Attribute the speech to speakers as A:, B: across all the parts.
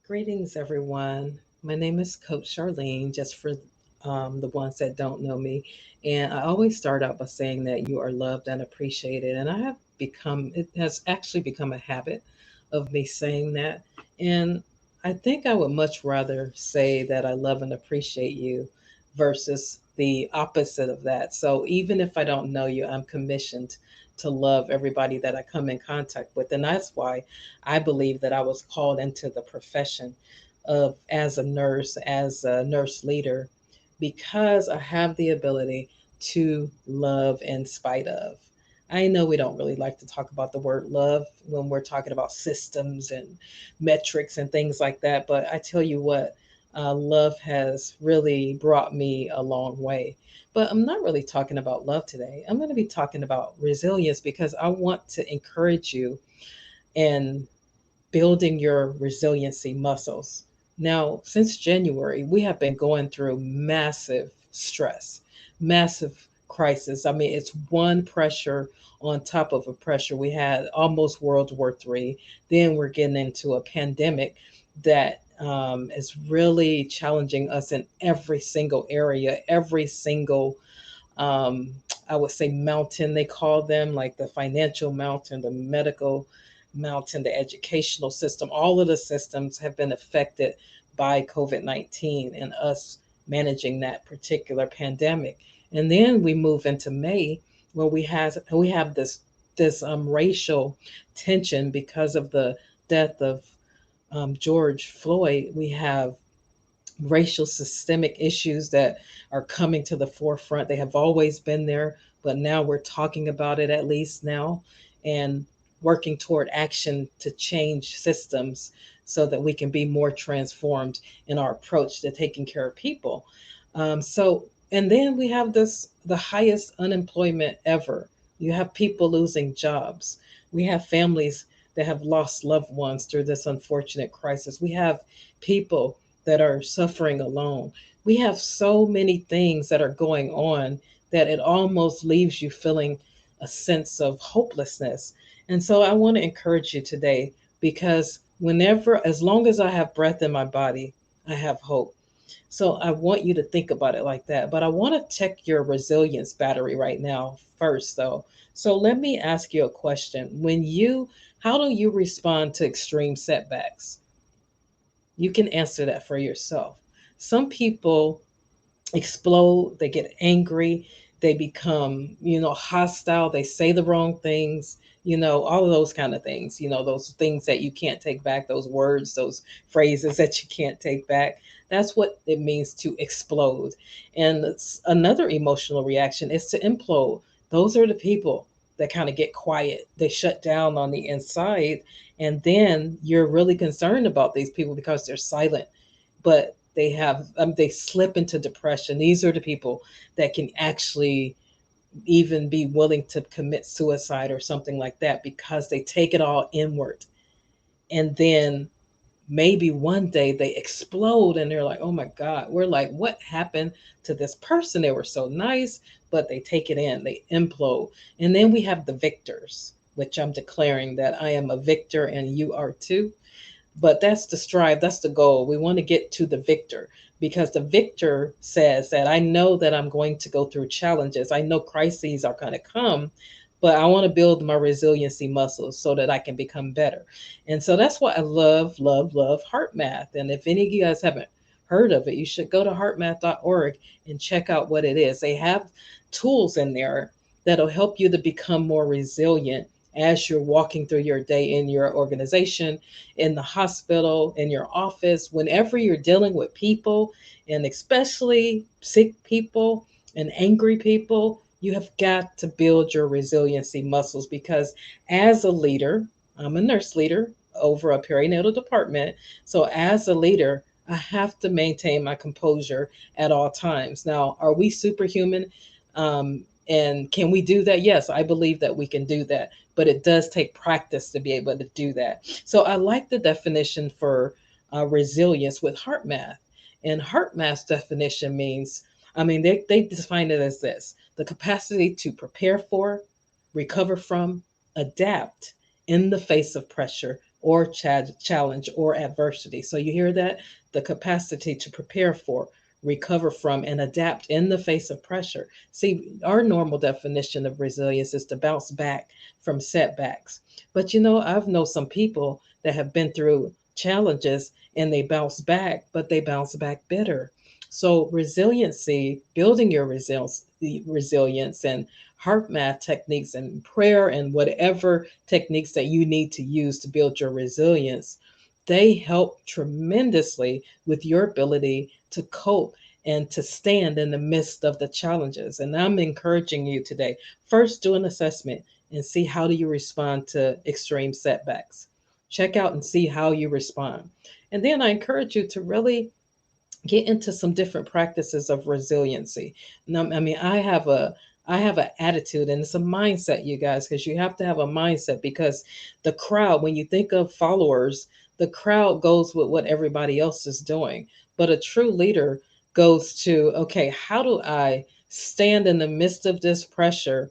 A: Greetings, everyone. My name is Coach Charlene, just for the ones that don't know me. And I always start out by saying that you are loved and appreciated. And it has actually become a habit of me saying that. And I think I would much rather say that I love and appreciate you versus the opposite of that. So even if I don't know you, I'm commissioned to love everybody that I come in contact with. And that's why I believe that I was called into the profession of as a nurse leader, because I have the ability to love in spite of. I know we don't really like to talk about the word love when we're talking about systems and metrics and things like that, but I tell you what, love has really brought me a long way. But I'm not really talking about love today. I'm going to be talking about resilience, because I want to encourage you in building your resiliency muscles. Now, since January, we have been going through massive stress, massive crisis. I mean, it's one pressure on top of a pressure. We had almost World War III. Then we're getting into a pandemic that is really challenging us in every single area, every single um, I would say mountain, they call them, like the financial mountain, the medical mountain, the educational system. All of the systems have been affected by COVID-19 and us managing that particular pandemic. And then we move into May, where we have this racial tension because of the death of George Floyd. We have racial systemic issues that are coming to the forefront. They have always been there, but now we're talking about it, at least now, and working toward action to change systems so that we can be more transformed in our approach to taking care of people. And then we have the highest unemployment ever. You have people losing jobs. We have families that have lost loved ones through this unfortunate crisis. We have people that are suffering alone. We have so many things that are going on that it almost leaves you feeling a sense of hopelessness. And so I want to encourage you today, because as long as I have breath in my body, I have hope. So I want you to think about it like that. But I want to check your resilience battery right now first, though. So let me ask you a question. How do you respond to extreme setbacks? You can answer that for yourself. Some people explode, they get angry, they become, hostile, they say the wrong things, all of those kind of things, those things that you can't take back, those words, those phrases that you can't take back. That's what it means to explode. And another emotional reaction is to implode. Those are the people that kind of get quiet, they shut down on the inside, and then you're really concerned about these people because they're silent, but they slip into depression. These are the people that can actually even be willing to commit suicide or something like that, because they take it all inward, and then maybe one day they explode and they're like, oh my God, we're like, what happened to this person? They were so nice, but they take it in, they implode. And then we have the victors, which I'm declaring that I am a victor and you are too. But that's the strive, that's the goal. We want to get to the victor, because the victor says that I know that I'm going to go through challenges. I know crises are going to come, but I want to build my resiliency muscles so that I can become better. And so that's why I love, love, love heart math. And if any of you guys haven't heard of it, you should go to heartmath.org and check out what it is. They have tools in there that'll help you to become more resilient as you're walking through your day in your organization, in the hospital, in your office, whenever you're dealing with people, and especially sick people and angry people. You have got to build your resiliency muscles, because as a leader, I'm a nurse leader over a perinatal department. So as a leader, I have to maintain my composure at all times. Now, are we superhuman? And can we do that? Yes, I believe that we can do that, but it does take practice to be able to do that. So I like the definition for resilience with heart math. And heart math's definition means, they define it as this: the capacity to prepare for, recover from, adapt in the face of pressure or challenge or adversity. So you hear that? The capacity to prepare for, recover from, and adapt in the face of pressure. See, our normal definition of resilience is to bounce back from setbacks. But I've known some people that have been through challenges and they bounce back, but they bounce back bitter. So resiliency, building your resilience and heart math techniques and prayer and whatever techniques that you need to use to build your resilience, they help tremendously with your ability to cope and to stand in the midst of the challenges. And I'm encouraging you today, first do an assessment and see how do you respond to extreme setbacks. Check out and see how you respond. And then I encourage you to really get into some different practices of resiliency. Now, I mean, I have an attitude and it's a mindset, you guys, because you have to have a mindset because the crowd, when you think of followers, the crowd goes with what everybody else is doing. But a true leader goes to, okay, how do I stand in the midst of this pressure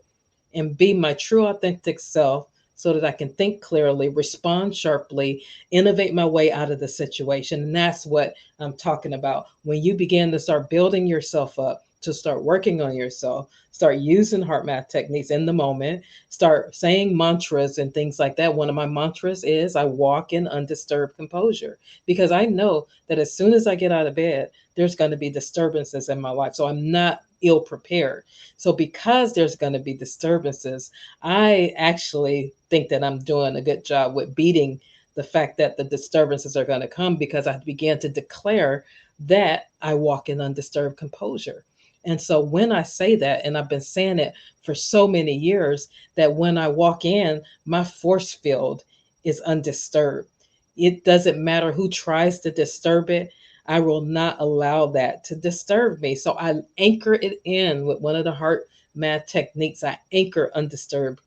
A: and be my true authentic self so that I can think clearly, respond sharply, innovate my way out of the situation. And that's what I'm talking about. When you begin to start building yourself up, to start working on yourself, start using heart math techniques in the moment, start saying mantras and things like that. One of my mantras is I walk in undisturbed composure because I know that as soon as I get out of bed, there's going to be disturbances in my life. So I'm not ill prepared. So, because there's going to be disturbances, I actually think that I'm doing a good job with beating the fact that the disturbances are going to come because I began to declare that I walk in undisturbed composure. And so, when I say that, and I've been saying it for so many years, that when I walk in, my force field is undisturbed. It doesn't matter who tries to disturb it. I will not allow that to disturb me. So I anchor it in with one of the heart math techniques. I anchor undisturbed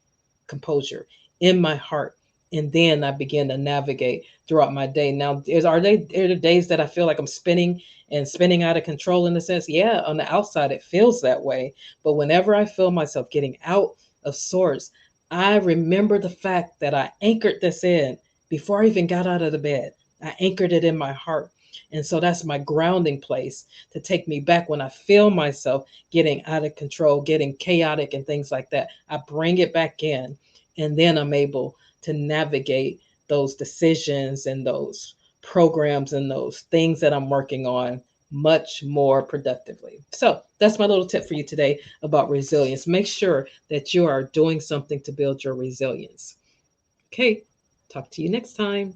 A: composure in my heart. And then I begin to navigate throughout my day. Now, are there days that I feel like I'm spinning and spinning out of control in a sense? Yeah, on the outside, it feels that way. But whenever I feel myself getting out of sorts, I remember the fact that I anchored this in before I even got out of the bed. I anchored it in my heart. And so that's my grounding place to take me back when I feel myself getting out of control, getting chaotic, and things like that. I bring it back in, and then I'm able to navigate those decisions and those programs and those things that I'm working on much more productively. So that's my little tip for you today about resilience. Make sure that you are doing something to build your resilience. Okay, talk to you next time.